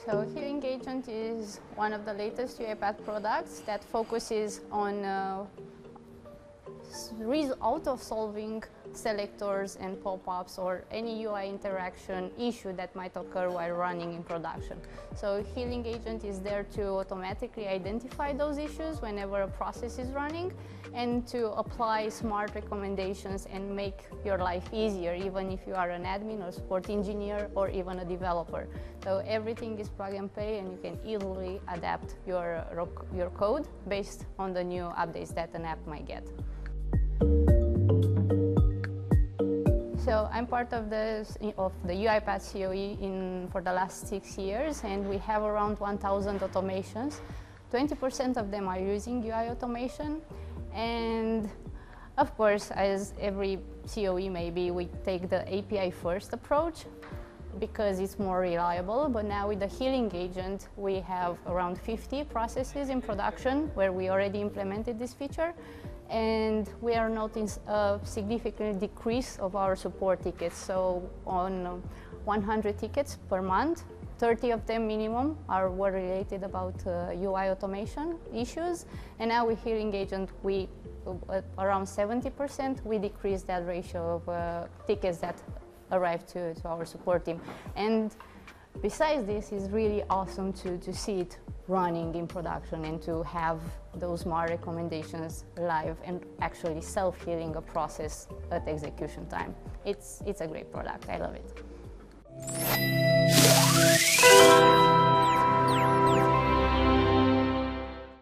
So Healing Agent is one of the latest UiPath products that focuses on auto-solving selectors and pop-ups or any UI interaction issue that might occur while running in production. So Healing Agent is there to automatically identify those issues whenever a process is running and to apply smart recommendations and make your life easier, even if you are an admin or support engineer or even a developer. So everything is plug and play and you can easily adapt your code based on the new updates that an app might get. So I'm part of the UiPath CoE for the last 6 years, and we have around 1,000 automations. 20% of them are using UI automation, and of course, as every CoE maybe, we take the API first approach because it's more reliable. But now with the Healing Agent, we have around 50 processes in production where we already implemented this feature. And we are noticing a significant decrease of our support tickets. So on 100 tickets per month, 30 of them minimum were related about UI automation issues. And now with Healing Agent, around 70%, we decreased that ratio of tickets that arrive to our support team. And besides this, it's really awesome to see it running in production and to have those smart recommendations live and actually self-healing a process at execution time. It's a great product. I love it.